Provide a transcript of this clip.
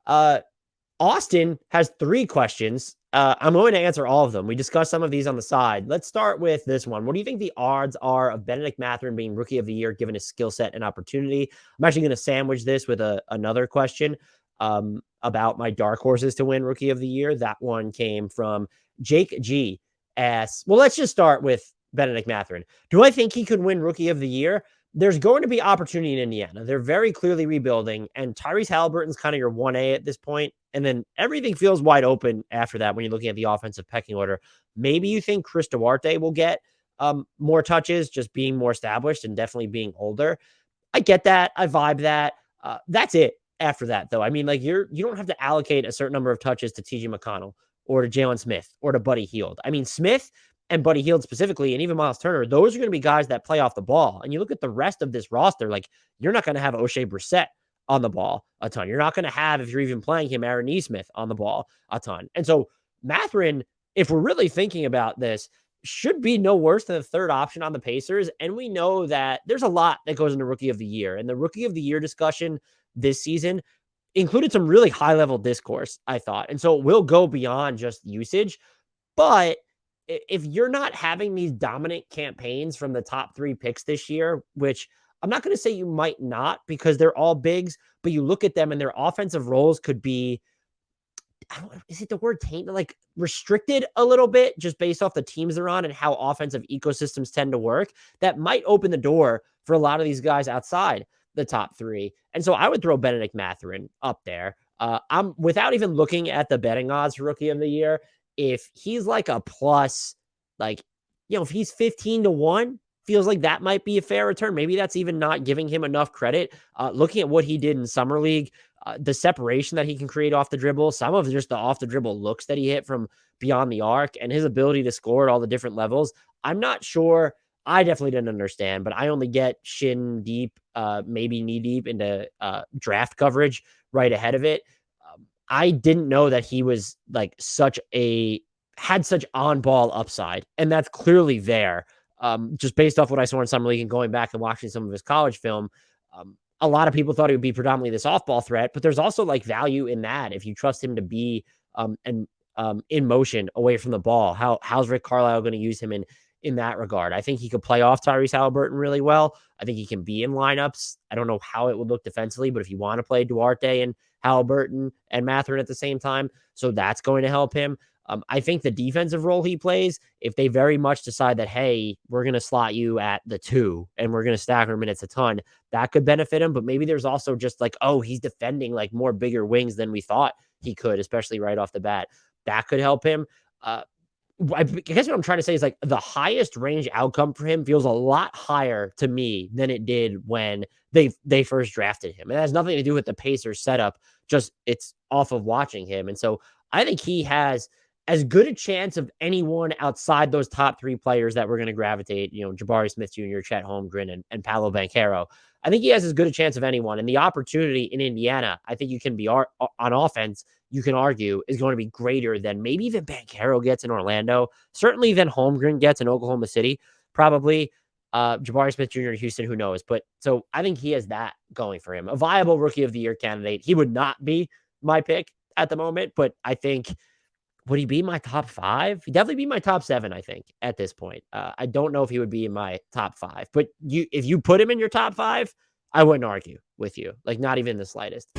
Uh, Austin has 3 questions. I'm going to answer all of them. We discussed some of these on the side. Let's start with this one. What do you think the odds are of Bennedict Mathurin being Rookie of the Year given his skill set and opportunity? I'm actually going to sandwich this with another question about my dark horses to win Rookie of the Year. That one came from Jake G. Well, let's just start with Bennedict Mathurin. Do I think he could win Rookie of the Year? There's going to be opportunity in Indiana. They're very clearly rebuilding, and Tyrese Halliburton's kind of your 1A at this point. And then everything feels wide open after that when you're looking at the offensive pecking order. Maybe you think Chris Duarte will get more touches, just being more established and definitely being older. I get that. I vibe that. That's it after that, though. I mean, like you don't have to allocate a certain number of touches to TJ McConnell or to Jalen Smith or to Buddy Hield. I mean, Smith and Buddy Hield specifically, and even Miles Turner, those are going to be guys that play off the ball. And you look at the rest of this roster, like you're not going to have O'Shea Brissett on the ball a ton. You're not going to have, if you're even playing him, Aaron Nesmith on the ball a ton. And so Mathurin, if we're really thinking about this, should be no worse than the third option on the Pacers. And we know that there's a lot that goes into Rookie of the Year. And the Rookie of the Year discussion this season included some really high-level discourse, I thought. And so it will go beyond just usage. But if you're not having these dominant campaigns from the top 3 picks this year, which I'm not going to say you might not because they're all bigs, but you look at them and their offensive roles could be, is it the word tainted? Like restricted a little bit just based off the teams they're on and how offensive ecosystems tend to work. That might open the door for a lot of these guys outside the top 3. And so I would throw Bennedict Mathurin up there. I'm without even looking at the betting odds for Rookie of the Year. If he's like a plus, like, if he's 15-1, feels like that might be a fair return. Maybe that's even not giving him enough credit. Looking at what he did in Summer League, the separation that he can create off the dribble, some of just the off the dribble looks that he hit from beyond the arc, and his ability to score at all the different levels. I'm not sure. I definitely didn't understand, but I only get shin deep, maybe knee deep into draft coverage right ahead of it. I didn't know that he was like had such on-ball upside, and that's clearly there. Just based off what I saw in Summer League and going back and watching some of his college film, a lot of people thought he would be predominantly this off-ball threat, but there's also like value in that if you trust him to be in motion away from the ball. How's Rick Carlisle going to use him in that regard? I think he could play off Tyrese Halliburton really well. I think he can be in lineups. I don't know how it would look defensively, but if you want to play Duarte and Halliburton and Mathurin at the same time, so that's going to help him. I think the defensive role he plays, if they very much decide that, hey, we're going to slot you at the 2 and we're going to stack our minutes a ton, that could benefit him. But maybe there's also just like, oh, he's defending like more bigger wings than we thought he could, especially right off the bat. That could help him. I guess what I'm trying to say is like the highest range outcome for him feels a lot higher to me than it did when they first drafted him. It has nothing to do with the Pacers setup, just it's off of watching him. And so I think he has as good a chance of anyone outside those top 3 players that we're going to gravitate, Jabari Smith Jr., Chet Holmgren, and Paolo Banchero. I think he has as good a chance of anyone. And the opportunity in Indiana, I think you can be on offense, you can argue, is going to be greater than maybe even Banchero gets in Orlando, certainly than Holmgren gets in Oklahoma City, probably Jabari Smith Jr. in Houston, who knows. But so I think he has that going for him. A viable Rookie of the Year candidate. He would not be my pick at the moment, but I think, would he be my top 5? He'd definitely be my top 7, I think, at this point. I don't know if he would be in my top 5, but if you put him in your top 5, I wouldn't argue with you, like not even the slightest.